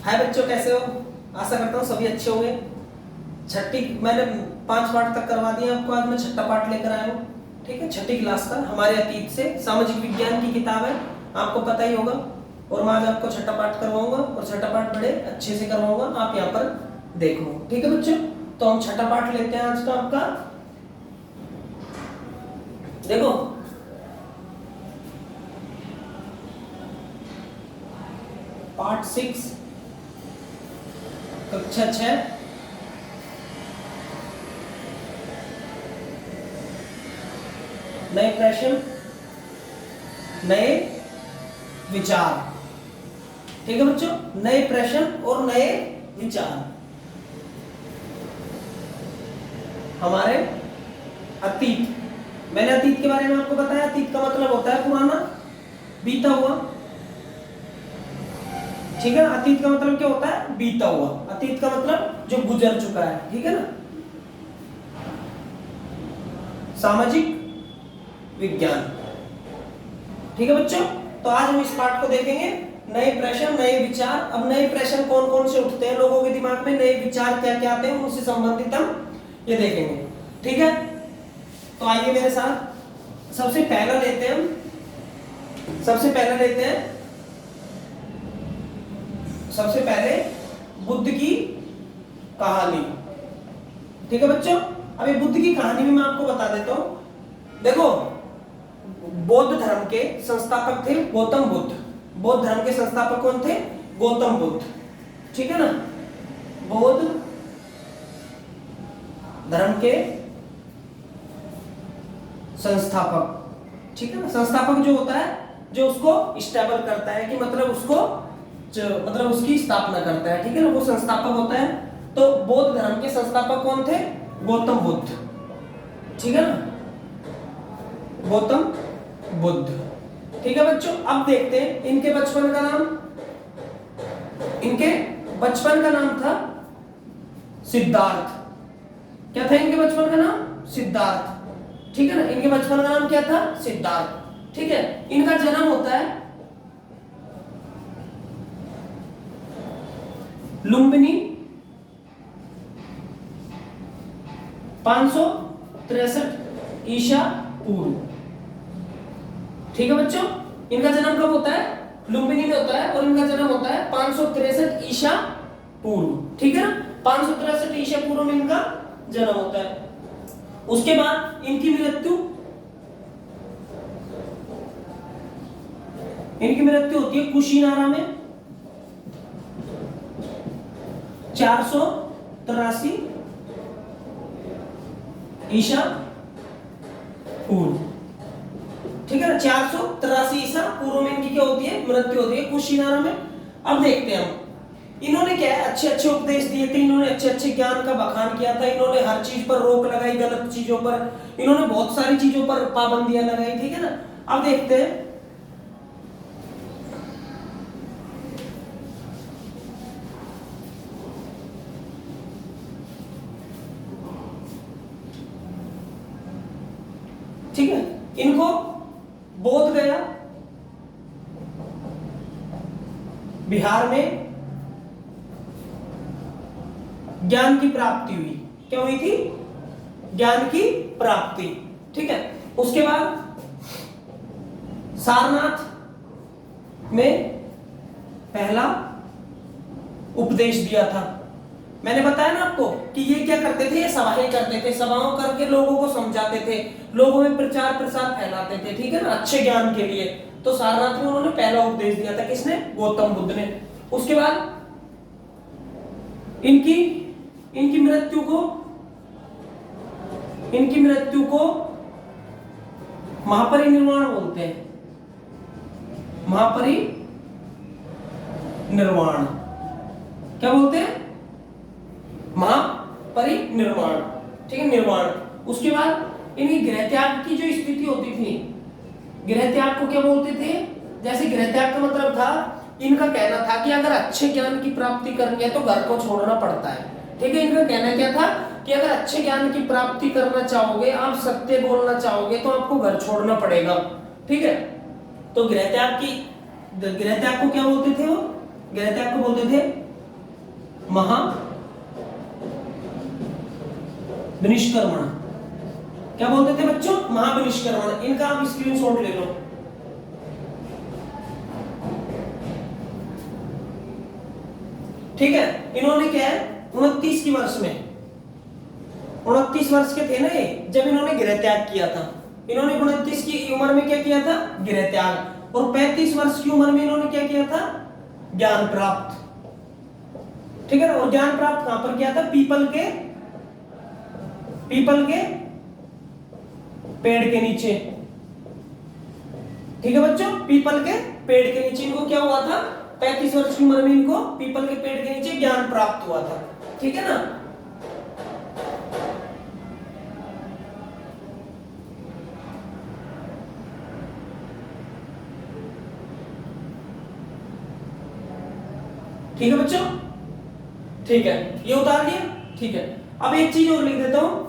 हाय बच्चों, कैसे हो? आशा करता हूँ सभी अच्छे होंगे। छठी मैंने 5 पाठ तक करवा दिया आपको। आज मैं छठा पाठ लेकर आया हूँ। ठीक है, छठी क्लास का हमारे अतीत से सामाजिक विज्ञान की किताब है, आपको पता ही होगा। और मैं आज आपको छठा पाठ करवाऊंगा और छठा पाठ बड़े अच्छे से करवाऊंगा, आप यहाँ पर देखो। ठीक है बच्चों, तो हम छठा पाठ लेते हैं आज का आपका। देखो, पार्ट 6 कक्षा 6 नए प्रश्न नए विचार। ठीक है बच्चों, नए प्रश्न और नए विचार हमारे अतीत। मैंने अतीत के बारे में आपको बताया, अतीत का मतलब होता है पुराना, बीता हुआ। ठीक है ना, अतीत का मतलब क्या होता है? बीता हुआ। अतीत का मतलब जो गुजर चुका है। ठीक है ना, सामाजिक विज्ञान। ठीक है बच्चों, तो आज हम इस पाठ को देखेंगे, नए प्रश्न नए विचार। अब नए प्रश्न कौन कौन से उठते हैं लोगों के दिमाग में, नए विचार क्या क्या आते हैं, उनसे संबंधित हम ये देखेंगे। ठीक है, तो आइए मेरे साथ। सबसे पहला लेते हैं सबसे पहले बुद्ध की कहानी। ठीक है बच्चों, अभी बुद्ध की कहानी में मैं आपको बता देता हूं। देखो, बौद्ध धर्म के संस्थापक थे गौतम बुद्ध। बौद्ध धर्म के संस्थापक कौन थे? गौतम बुद्ध। ठीक है ना, बौद्ध धर्म के संस्थापक। ठीक है ना, संस्थापक जो होता है, जो उसको स्टेबल करता है, कि मतलब उसको मतलब उसकी स्थापना करता है। ठीक है ना, वो संस्थापक होता है। तो बौद्ध धर्म के संस्थापक कौन थे? गौतम बुद्ध। ठीक है ना, गौतम बुद्ध। ठीक है बच्चों, अब देखते हैं इनके बचपन का नाम। इनके बचपन का नाम था सिद्धार्थ। क्या था इनके बचपन का नाम? सिद्धार्थ। ठीक है ना, इनके बचपन का नाम क्या था? सिद्धार्थ। ठीक है, इनका जन्म होता है लुम्बिनी 563 ईसा पूर्व। ठीक है बच्चों, इनका जन्म कब होता है? लुम्बिनी में होता है, और इनका जन्म होता है 563 ईसा पूर्व। ठीक है ना, 563 ईसा पूर्व में इनका जन्म होता है। उसके बाद इनकी मृत्यु होती है कुशीनारा में 483 ईसा पूर्व। ठीक है ना, 483 ईसा पूर्व में इनकी क्या होती है? मृत्यु होती है कुशीनारा में। अब देखते हैं हम, इन्होंने क्या है, अच्छे अच्छे उपदेश दिए थे, इन्होंने अच्छे अच्छे ज्ञान का बखान किया था, इन्होंने हर चीज पर रोक लगाई, गलत चीजों पर इन्होंने बहुत सारी चीजों पर पाबंदियां लगाई। ठीक है ना, अब देखते हैं ठीक है, इनको बोध गया बिहार में ज्ञान की प्राप्ति हुई। क्या हुई थी? ज्ञान की प्राप्ति। ठीक है, उसके बाद सारनाथ में पहला उपदेश दिया था। मैंने बताया ना आपको कि ये क्या करते थे, ये सभाएं करते थे, सभाओं करके लोगों को समझाते थे, लोगों में प्रचार प्रसार फैलाते थे। ठीक है ना, अच्छे ज्ञान के लिए। तो सारनाथ में उन्होंने पहला उपदेश दिया था। किसने? गौतम बुद्ध ने। उसके बाद इनकी मृत्यु को महापरिनिर्वाण बोलते हैं। महापरिनिर्वाण क्या बोलते हैं? महापरिनिर्वाण। ठीक है, निर्वाण। उसके बाद इनकी गृह त्याग की जो स्थिति होती थी, गृह त्याग को क्या बोलते थे? जैसे गृह त्याग का मतलब था, इनका कहना था कि अगर अच्छे ज्ञान की प्राप्ति करनी है तो घर को छोड़ना पड़ता है। ठीक है, इनका कहना क्या था कि अगर अच्छे ज्ञान की प्राप्ति करना चाहोगे, आप सत्य बोलना चाहोगे, तो आपको घर छोड़ना पड़ेगा। ठीक है, तो गृह त्याग को क्या बोलते थे? वो गृह त्याग को बोलते थे महाविनिष्क्रमण। क्या बोलते थे बच्चों? महाविनिष्क्रमण। इनका आप स्क्रीनशॉट ले लो। ठीक है, इन्होंने क्या है 29 की वर्ष में, 29 वर्ष के थे ना ये जब इन्होंने गृह त्याग किया था। इन्होंने 29 की उम्र में क्या किया था? गृह त्याग। और 35 वर्ष की उम्र में इन्होंने क्या किया था? ज्ञान प्राप्त। ठीक है ना? और ज्ञान प्राप्त कहां पर किया था? पीपल के पेड़ के नीचे। ठीक है बच्चों, पीपल के पेड़ के नीचे इनको क्या हुआ था? 35 वर्ष की उम्र में इनको पीपल के पेड़ के नीचे ज्ञान प्राप्त हुआ था। ठीक है ना? ठीक है बच्चों? ठीक है, ये उतार दिया। ठीक है, अब एक चीज और लिख देता हूं।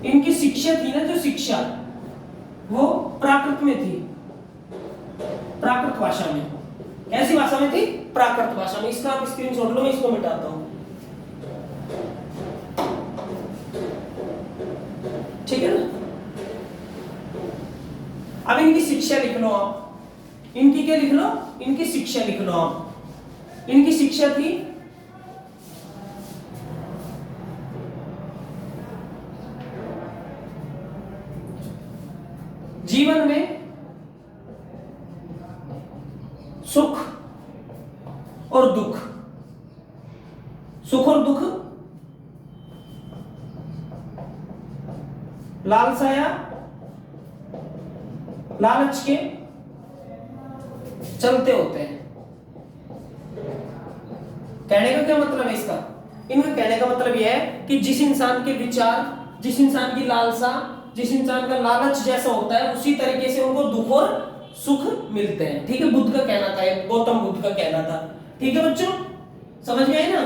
इनकी शिक्षा थी ना, जो शिक्षा वो प्राकृत में थी, प्राकृत भाषा में। कैसी भाषा में थी? प्राकृत भाषा में। इसका आप स्क्रीनशॉट लो, मैं इसको मिटाता हूं। ठीक है ना? अब इनकी शिक्षा लिख लो आप। इनकी क्या लिख लो? इनकी शिक्षा लिख लो आप। इनकी शिक्षा थी जीवन में सुख और दुख, सुख और दुख, लालसा या लालच के चलते होते हैं। कहने का क्या मतलब है इसका? इनका कहने का मतलब यह है कि जिस इंसान के विचार, जिस इंसान की लालसा, जिस इंसान का लालच जैसा होता है, उसी तरीके से उनको दुख और सुख मिलते हैं। ठीक है, बुद्ध का कहना था, गौतम बुद्ध का कहना था। ठीक है बच्चों, समझ में आई ना?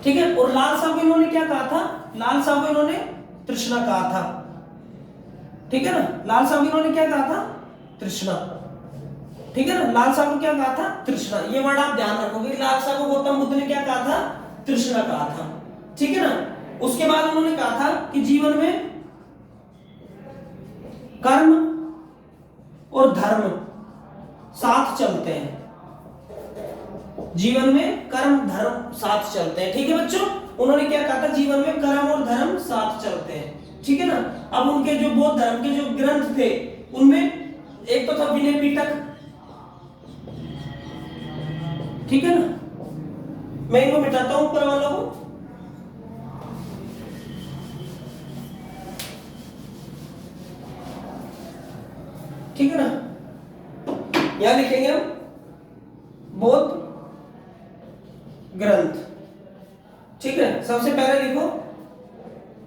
ठीक है, और लालसा को इन्होंने क्या कहा था? लालसा को इन्होंने तृष्णा कहा था। ठीक है ना? लालसा को इन्होंने क्या कहा था? तृष्णा। ठीक है ना? लालसा को क्या कहा था? तृष्णा। ये वर्ड आप ध्यान रखोगे। लालसा को गौतम बुद्ध ने क्या कहा था? तृष्णा कहा था। ठीक है ना? उसके बाद उन्होंने कहा था कि जीवन में कर्म और धर्म साथ चलते हैं। जीवन में कर्म धर्म साथ चलते हैं। ठीक है बच्चों, उन्होंने क्या कहा था? जीवन में कर्म और धर्म साथ चलते हैं। ठीक है ना? अब उनके जो बौद्ध धर्म के जो ग्रंथ थे उनमें एक तो था विनय पिटक। ठीक है ना? मैं इनको मिटाता हूं ऊपर वालों को। ठीक है ना? यहां लिखेंगे हम बौद्ध ग्रंथ। ठीक है, सबसे पहले लिखो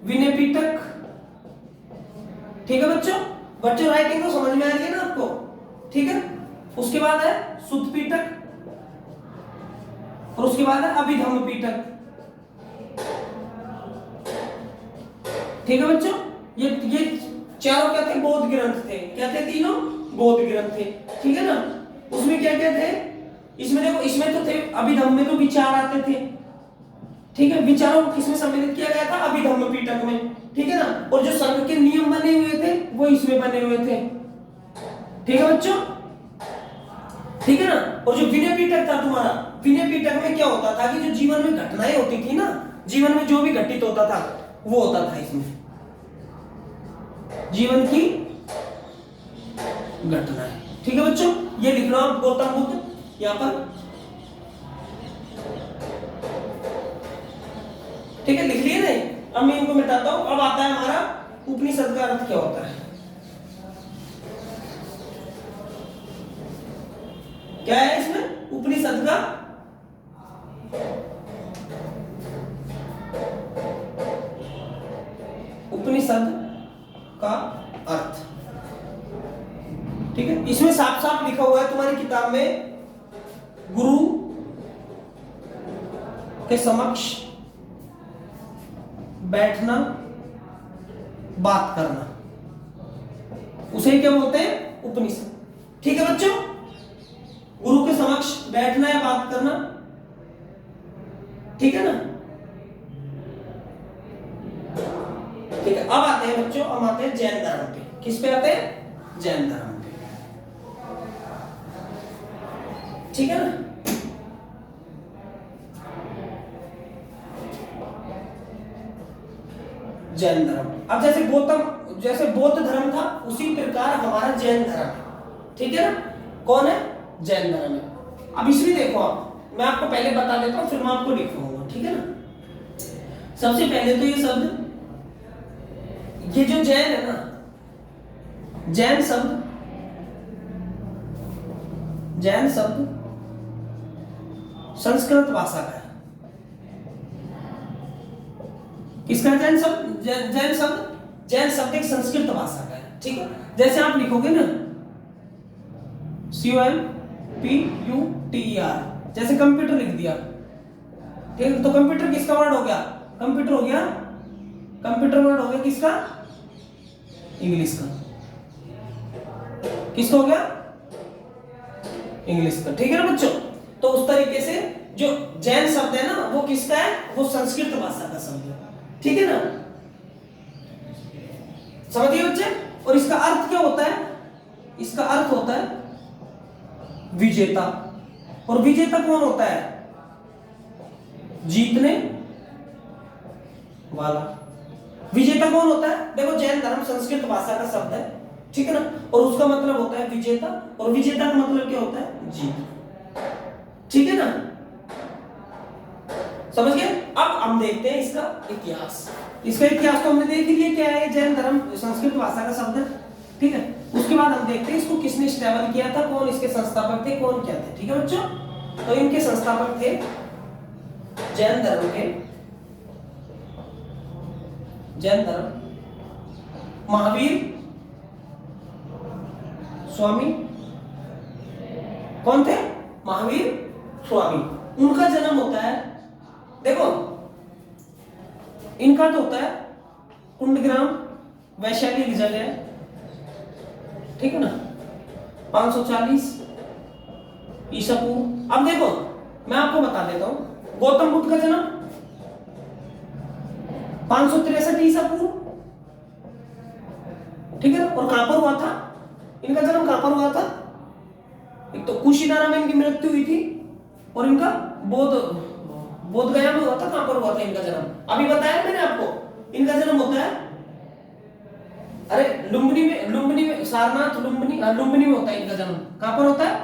विनय पिटक। ठीक है बच्चों? बच्चों राइटिंग तो समझ में आ रही है ना आपको? ठीक है, उसके बाद है सुत्त पिटक और उसके बाद है अभिधम्म पिटक। ठीक है बच्चों, ये चारों क्या थे? बौद्ध ग्रंथ थे। क्या थे? तीनों बौद्ध ग्रंथ थे। ठीक है ना? उसमें क्या क्या थे? इसमें देखो, इसमें तो थे अभिधम्म में तो विचार आते थे। ठीक है, विचारों को किसमें सम्मिलित किया गया था? अभिधम्म पिटक में। ठीक है ना? और जो संघ के नियम बने हुए थे वो इसमें बने हुए थे। ठीक है बच्चों? ठीक है ना? और जो विनय पिटक था तुम्हारा, विनय पिटक में क्या होता था कि जो जीवन में घटनाएं होती थी ना, जीवन में जो भी घटित होता था वो होता था इसमें, जीवन की घटनाएं। ठीक है बच्चों, ये लिख लो आप गौतम बुद्ध यहां पर। ठीक है, लिख लिए नहीं? अब मैं इनको मिटाता हूं। अब आता है हमारा उपनिषद का अर्थ क्या होता है। क्या है इसमें उपनिषद का? उपनिषद का अर्थ। ठीक है, इसमें साफ साफ लिखा हुआ है तुम्हारी किताब में, गुरु के समक्ष बैठना, बात करना, उसे क्या बोलते हैं? उपनिषद। ठीक है बच्चों, गुरु के समक्ष बैठना या बात करना, ठीक है ना। ठीक है, अब आते हैं बच्चों, अब आते हैं जैन धर्म पे। किस पे आते हैं? जैन धर्म पे, ठीक है ना। जैन धर्म, अब जैसे बौद्ध धर्म था उसी प्रकार हमारा जैन धर्म, ठीक है ना। कौन है? जैन धर्म है। अब इसमें देखो, आप मैं आपको पहले बता देता हूं, फिर मैं आपको लिखूंगा, ठीक है ना। सबसे पहले तो ये शब्द, ये जो जैन है ना, जैन शब्द संस्कृत भाषा का है। किसका? जैन शब्द, जैन शब्द एक संस्कृत भाषा का है, ठीक है। जैसे आप लिखोगे ना COMPUTER, जैसे कंप्यूटर लिख दिया, ठीक है, तो कंप्यूटर किसका वर्ड हो गया? कंप्यूटर वर्ड हो गया किसका? इंग्लिश का। किसका हो गया? इंग्लिश का, ठीक है ना बच्चों। तो उस तरीके से जो जैन शब्द है ना, वो किसका है? वो संस्कृत भाषा का शब्द है, ठीक है ना। समझिए बच्चे। और इसका अर्थ क्या होता है? इसका अर्थ होता है विजेता। और विजेता कौन होता है? जीतने वाला। विजेता कौन होता है? देखो, जैन धर्म संस्कृत भाषा का शब्द है, ठीक है ना, और उसका मतलब होता है विजेता, और विजेता का मतलब क्या होता है? जीत, ठीक है ना। समझ गए? अब हम देखते हैं इसका इतिहास। इसका इतिहास तो हमने देख लिया क्या है, जैन धर्म संस्कृत भाषा का शब्द है, ठीक है। उसके बाद हम देखते हैं इसको किसने स्टैब्लिश किया था, कौन इसके संस्थापक थे, कौन क्या थे, ठीक है बच्चों। तो इनके संस्थापक थे जैन धर्म के, महावीर स्वामी। कौन थे? महावीर स्वामी। उनका जन्म होता है, देखो इनका तो होता है कुंडग्राम, वैशाली की जगह है, ठीक है ना, 540 ईसा पूर्व। अब देखो, मैं आपको बता देता हूं, गौतम बुद्ध का जन्म 563 ईसा पूर्व, ठीक है। और कहां पर हुआ था इनका जन्म? कहां पर हुआ था? एक तो कुशीनारा में इनकी मृत्यु हुई थी, और इनका बोध गया में हुआ था। कहां पर हुआ था इनका जन्म? अभी बताया मैंने आपको, इनका जन्म होता है, अरे लुम्बिनी में सारनाथ, लुम्बिनी में होता है इनका जन्म। कहां पर होता है?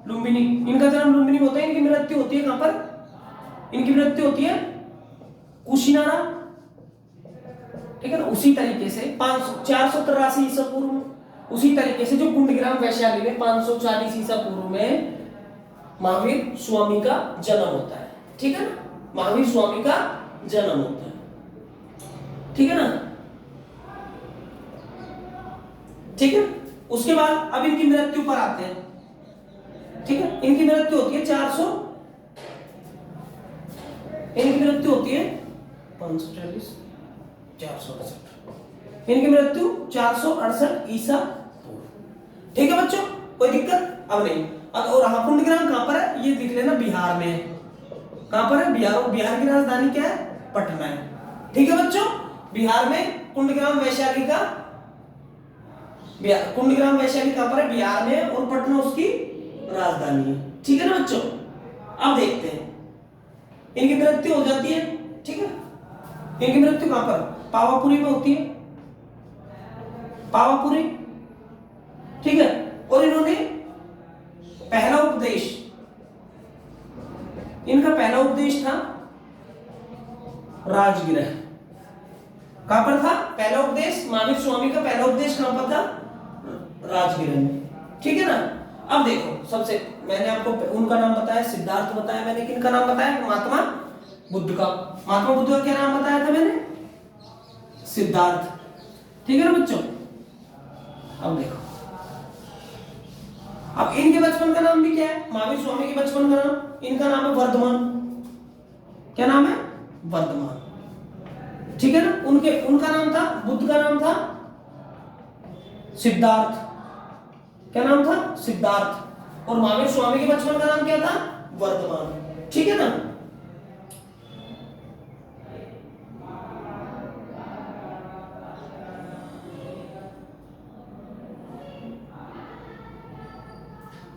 लुम्बिनी। इनका जन्म लुम्बिनी में होता है। इनकी मृत्यु होती है कहां पर? इनकी मृत्यु होती है कुशीनारा, ठीक है ना। उसी तरीके से 483 ईसा पूर्व में, उसी तरीके से जो कुंडग्राम वैशाली में 540 ईसा पूर्व में महावीर स्वामी का जन्म होता है, ठीक है ना। महावीर स्वामी का जन्म होता है, ठीक है ना, ठीक है। उसके बाद अब इनकी मृत्यु पर आते हैं, ठीक है। इनकी मृत्यु होती है 540 468, इनकी मृत्यु 468 ईसा पूर्व, ठीक है बच्चों। कोई दिक्कत अब नहीं। और हाँ, कुंडग्राम कहां पर है ये लिख लेना, बिहार में है। कहां पर है? बिहार की राजधानी क्या है? पटना है, ठीक है बच्चों। बिहार में कुंडग्राम वैशाली कहां पर है? बिहार में, और पटना उसकी राजधानी है, ठीक है ना बच्चों। अब देखते हैं, इनकी मृत्यु हो जाती है, ठीक है। इनकी मृत्यु कहां पर? पावापुरी में होती है, पावापुरी, ठीक है। और इन्होंने इनका पहला उपदेश था राजगृह। कहां पर था पहला उपदेश? महावीर स्वामी का पहला उपदेश कहां पर था? राजगृह में, ठीक है ना। अब देखो, सबसे मैंने आपको उनका नाम बताया, सिद्धार्थ बताया मैंने। किनका नाम बताया? महात्मा बुद्ध का। महात्मा बुद्ध का क्या नाम बताया था मैंने? सिद्धार्थ, ठीक है ना बच्चों। अब देखो, अब इनके बचपन का नाम भी क्या है? महावीर स्वामी के बचपन का नाम, इनका नाम है वर्धमान। क्या नाम है? वर्धमान, ठीक है ना। उनका नाम था, बुद्ध का नाम था सिद्धार्थ। क्या नाम था? सिद्धार्थ। और महावीर स्वामी के बचपन का नाम क्या था? वर्धमान। ठीक है ना?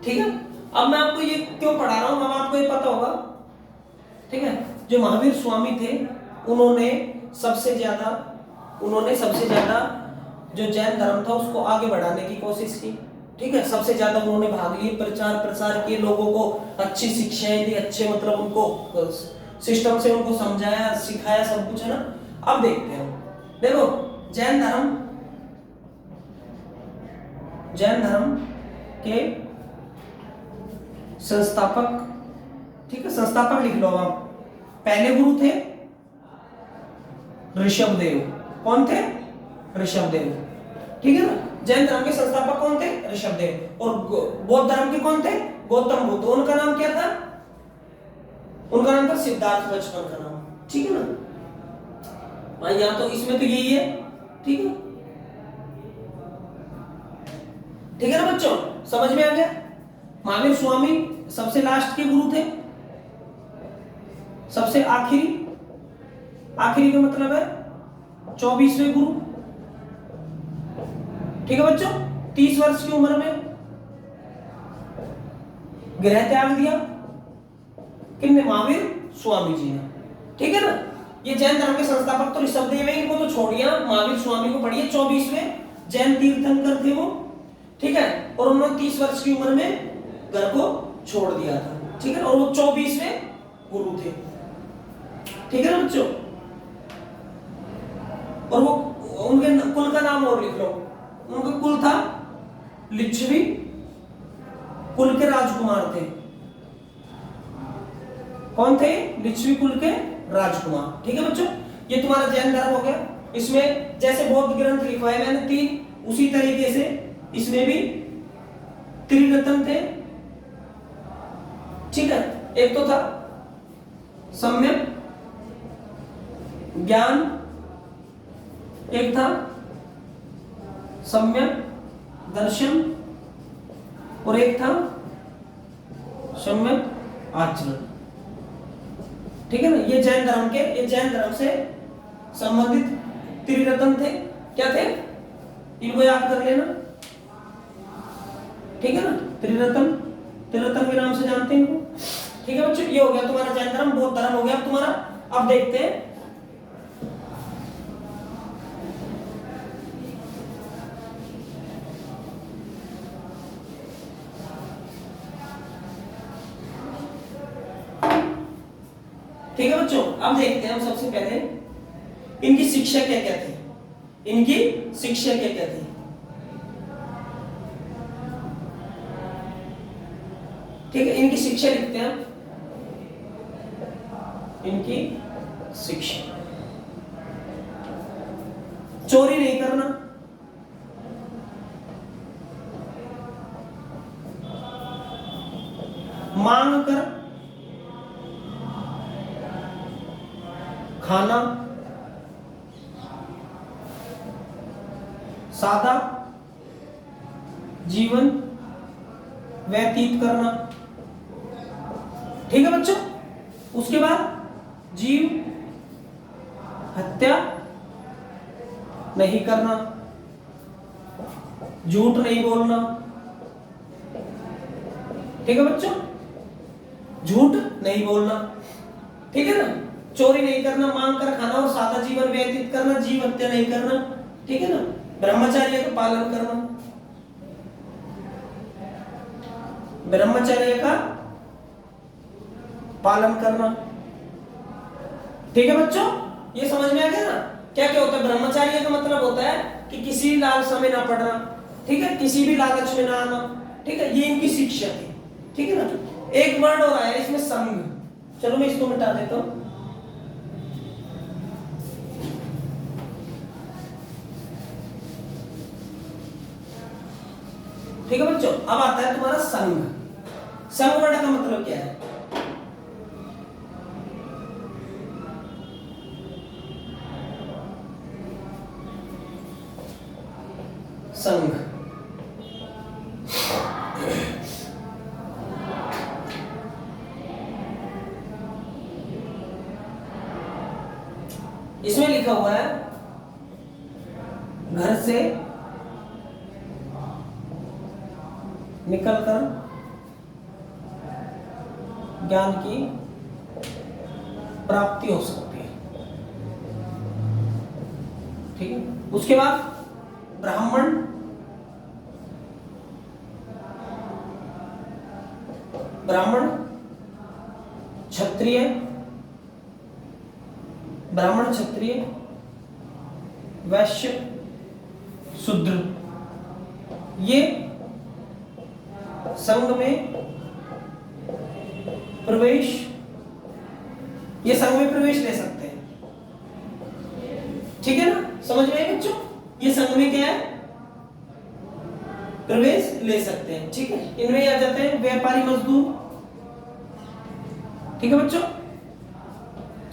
ठीक है, अब मैं आपको ये क्यों पढ़ा रहा हूं, अब आपको ये पता होगा। ठीक है, जो महावीर स्वामी थे उन्होंने सबसे ज्यादा जो जैन धर्म था उसको आगे बढ़ाने की कोशिश की। ठीक है, सबसे ज्यादा उन्होंने भाग लिए, प्रचार प्रसार किए, लोगों को अच्छी शिक्षाएं दी, अच्छे मतलब उनको सिस्टम से उनको समझाया सिखाया सब कुछ, है ना। अब देखते हैं, देखो जैन धर्म के संस्थापक, ठीक है, संस्थापक लिख लो आप। पहले गुरु थे ऋषभदेव। कौन थे? ऋषभदेव। ठीक है ना। जैन धर्म के संस्थापक कौन थे? ऋषभदेव। और बौद्ध धर्म के कौन थे? गौतम बुद्ध। उनका नाम क्या था? उनका नाम था सिद्धार्थ, बचपन का नाम। ठीक है ना भाई, यहां तो इसमें तो यही है। ठीक है, ठीक है ना बच्चों, समझ में आ गया। महावीर स्वामी सबसे लास्ट के गुरु थे, सबसे आखिरी का मतलब है 24वें गुरु। ठीक है बच्चों, 30 वर्ष की उम्र में गृह त्याग दिया किसने? महावीर स्वामी जी ने। ठीक है ना। ये जैन धर्म के संस्थापक तो ऋषभदेव है, इनको तो छोड़िया, महावीर स्वामी को पढ़िए, 24वें जैन तीर्थंकर थे वो। ठीक है, और उन्होंने 30 वर्ष की उम्र में घर को छोड़ दिया था। ठीक है, और वो 24वें गुरु थे। ठीक है ना बच्चों, और वो उनके कुल का नाम और लिख लो। उनका कुल था लिच्छवी कुल के राजकुमार थे। कौन थे? लिच्छवी कुल के राजकुमार। ठीक है बच्चों, ये तुम्हारा जैन धर्म हो गया। इसमें जैसे बौद्ध ग्रंथ लिखवाए मैंने 3, उसी तरीके से इसमें भी त्रिरत्न थे। ठीक है, एक तो था सम्यक ज्ञान, एक था सम्यक दर्शन, और एक था सम्यक आचरण। ठीक है ना। ये जैन धर्म से संबंधित त्रिरत्न थे। क्या थे? इनको याद कर लेना। ठीक है ना, त्रिरत्न के नाम से जानते हैं इनको। ठीक है बच्चों, ये हो गया तुम्हारा जैन धर्म। बौद्ध धर्म हो गया अब तुम्हारा। अब देखते हैं ठीक है बच्चों, अब देखते हैं हम सबसे पहले इनकी शिक्षा क्या क्या थी। ठीक है, इनकी शिक्षा लिखते हैं। इनकी शिक्षा, चोरी नहीं करना, मांग कर खाना, सादा जीवन व्यतीत करना। ठीक है बच्चों, उसके बाद जीव हत्या नहीं करना, झूठ नहीं बोलना। ठीक है बच्चों, झूठ नहीं बोलना। ठीक है ना, चोरी नहीं करना, मांग कर खाना और सादा जीवन व्यतीत करना, जीव हत्या नहीं करना। ठीक है ना, ब्रह्मचर्य का पालन करना, ब्रह्मचर्य का पालन करना। ठीक है बच्चों, ये समझ में आ गया ना। क्या क्या होता है ब्रह्मचर्य का मतलब होता है कि किसी लालसा में ना पड़ना। ठीक है, किसी भी लालच में ना आना। ठीक है, ये इनकी शिक्षा थी। ठीक है ना। एक वर्ड और आया इसमें, संघ। चलो मैं इसको मिटा देता हूं। ठीक है बच्चों, अब आता है तुम्हारा संघ। संघ वर्ड का मतलब क्या है? संघ इसमें लिखा हुआ है घर से निकलकर ज्ञान की प्राप्ति हो सकती है। ठीक है, उसके बाद ब्राह्मण, ब्राह्मण क्षत्रिय, ब्राह्मण क्षत्रिय वैश्य शूद्र, ये संघ में प्रवेश, ये संघ में प्रवेश ले सकते हैं। ठीक है ना, समझ में आए बच्चों? ये संघ में क्या है, प्रवेश ले सकते हैं। ठीक है, इनमें आ जाते हैं व्यापारी मजदूर। ठीक है बच्चों,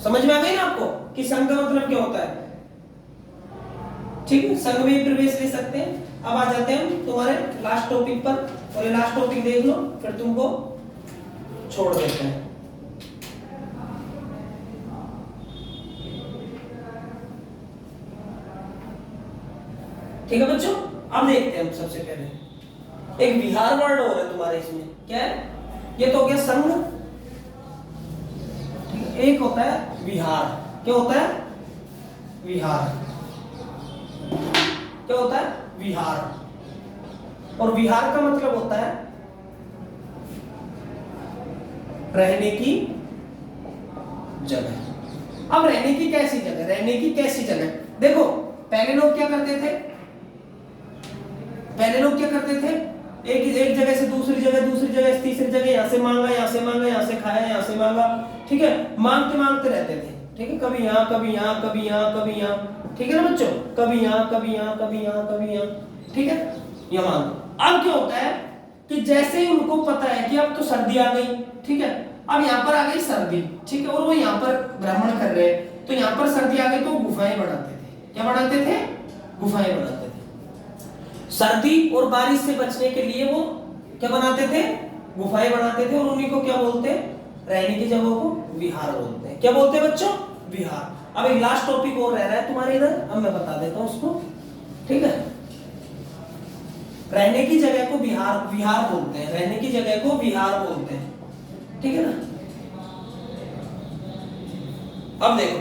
समझ में आ गई ना आपको कि संघ का मतलब क्या होता है? ठीक है, संघ में प्रवेश ले सकते हैं। अब आ जाते हैं हम तुम्हारे लास्ट टॉपिक पर, और ये लास्ट टॉपिक देख लो फिर तुमको छोड़ देते हैं। ठीक है बच्चों, अब देखते हैं हम सबसे पहले एक विहार वर्ड हो रहा है तुम्हारे इसमें, क्या है? ये तो हो गया संघ, एक होता है विहार। क्या होता है? विहार। क्या होता है? विहार। और विहार का मतलब होता है रहने की जगह। अब रहने की कैसी जगह, रहने की कैसी जगह? देखो, पहले लोग क्या करते थे? पहले लोग क्या करते थे? एक जगह से दूसरी जगह से तीसरी जगह, यहां से मांगा, यहां से मांगा, यहां से खाया, यहां से मांगा। ठीक है, मांगते मांगते रहते थे। ठीक है, कभी यहाँ कभी यहाँ कभी यहाँ कभी यहाँ। ठीक है ना बच्चों, कभी यहाँ कभी यहाँ कभी यहाँ कभी यहाँ। ठीक है, ये मांग। अब क्या होता है कि जैसे ही उनको पता है कि अब तो सर्दी आ गई, ठीक है, अब यहाँ पर आ गई सर्दी, ठीक है, और वो यहाँ पर भ्रमण कर रहे हैं, तो यहाँ पर सर्दी आ गई तो गुफाएं बनाते थे। क्या बनाते थे? गुफाएं बनाते थे। सर्दी और बारिश से बचने के लिए वो क्या बनाते थे? गुफाएं बनाते थे। और उन्हीं को क्या बोलते हैं? रहने की जगह को विहार बोलते हैं। क्या बोलते हैं बच्चों? विहार। अब एक लास्ट टॉपिक और रह रहा है तुम्हारे इधर, अब मैं बता देता हूं उसको। ठीक है, रहने की जगह को विहार, विहार बोलते हैं। रहने की जगह को विहार बोलते हैं। ठीक है ना? अब देखो,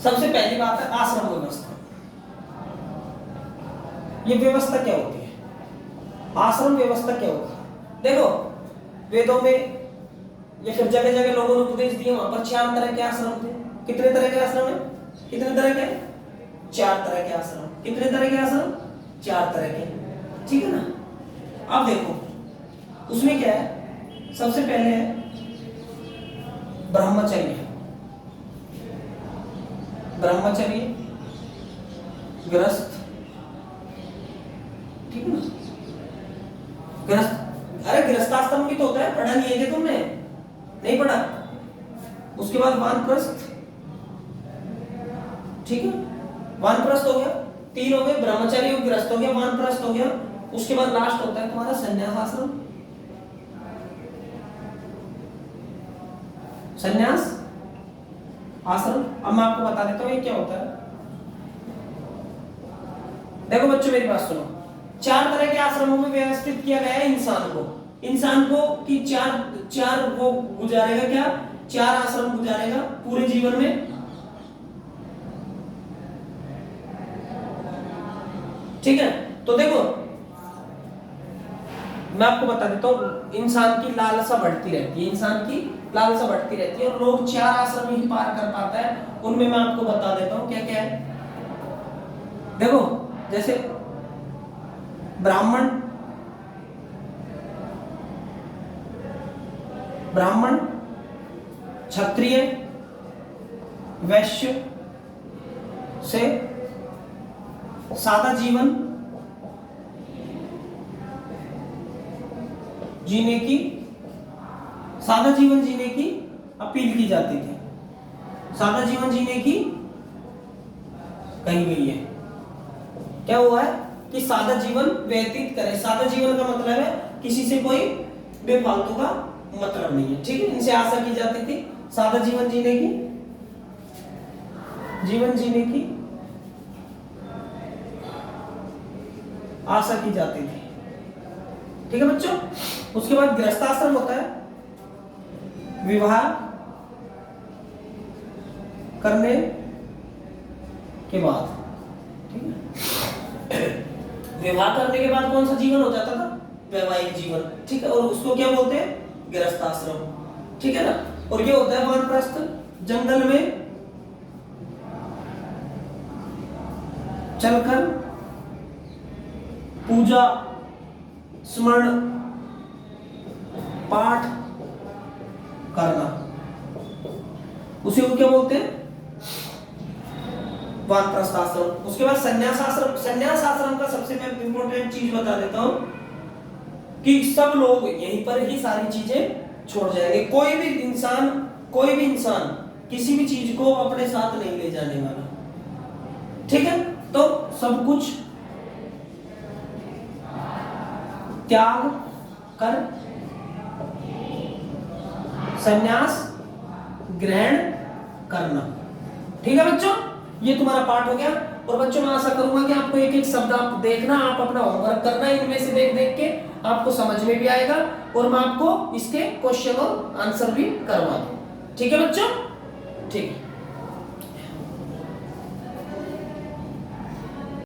सबसे पहली बात है आश्रम व्यवस्था। ये व्यवस्था क्या होती है? आश्रम व्यवस्था क्या होती है? देखो, वेदों में या फिर जगह जगह लोगों ने उपदेश दिए, वहां पर 4 तरह के आश्रम थे। कितने तरह के आश्रम है? कितने तरह के? 4 तरह के आश्रम। कितने तरह के आश्रम? 4 तरह के। ठीक है ना? अब देखो, उसमें क्या है? सबसे पहले है ब्रह्मचर्य। ब्रह्मचर्य, गृहस्थ। ठीक है ना? गृहस्थ, अरे गृहस्थाश्रम भी तो होता है, पढ़ा नहीं है क्या तुमने? नहीं पढ़ा? उसके बाद वानप्रस्थ। ठीक है, वानप्रस्थ हो गया। 3 हो गए, ब्रह्मचर्य और गृहस्थ हो गया, वानप्रस्थ हो गया। उसके बाद लास्ट होता है तुम्हारा संन्यास आश्रम। संन्यास आश्रम। अब मैं आपको बता देता हूं ये क्या होता है। देखो बच्चों, मेरी बात सुनो। 4 तरह के आश्रमों में व्यवस्थित किया गया है इंसान को। इंसान को कि 4 वो गुजारेगा, क्या 4 आश्रम गुजारेगा पूरे जीवन में। ठीक है, तो देखो मैं आपको बता देता हूं, इंसान की लालसा बढ़ती रहती है। इंसान की लालसा बढ़ती रहती है और लोग 4 आश्रम ही पार कर पाता है। उनमें मैं आपको बता देता हूं क्या क्या है। देखो, जैसे ब्राह्मण, ब्राह्मण क्षत्रिय वैश्य से सादा जीवन जीने की, सादा जीवन जीने की अपील की जाती थी। सादा जीवन जीने की कही गई है। क्या हुआ है कि सादा जीवन व्यतीत करें। सादा जीवन का मतलब है किसी से कोई बेफालतू का मतलब नहीं है। ठीक है, इनसे आशा की जाती थी सादा जीवन जीने की आशा की जाती थी। ठीक है बच्चों। उसके बाद गृहस्थाश्रम होता है, विवाह करने के बाद। ठीक है, विवाह करने के बाद कौन सा जीवन हो जाता था? वैवाहिक जीवन। ठीक है, और उसको क्या बोलते हैं? गृहस्थाश्रम। ठीक है ना। और ये होता है वानप्रस्थ, जंगल में चलकर पूजा, स्मरण, पाठ करना, उसे वो क्या बोलते हैं? वानप्रस्थ आश्रम। उसके बाद संन्यास आश्रम। संन्यास आश्रम का सबसे मैं इंपॉर्टेंट चीज बता देता हूं कि सब लोग यहीं पर ही सारी चीजें छोड़ जाएंगे। कोई भी इंसान किसी भी चीज को अपने साथ नहीं ले जाने वाला। ठीक है, तो सब कुछ त्याग कर संन्यास ग्रहण करना। ठीक है बच्चों, ये तुम्हारा पाठ हो गया। और बच्चों मैं आशा करूंगा कि आपको एक एक शब्द आप देखना, आप अपना होमवर्क करना, इनमें से देख देख के आपको समझ में भी आएगा और मैं आपको इसके क्वेश्चन और आंसर भी करवा दूं। ठीक है बच्चों, ठीक है।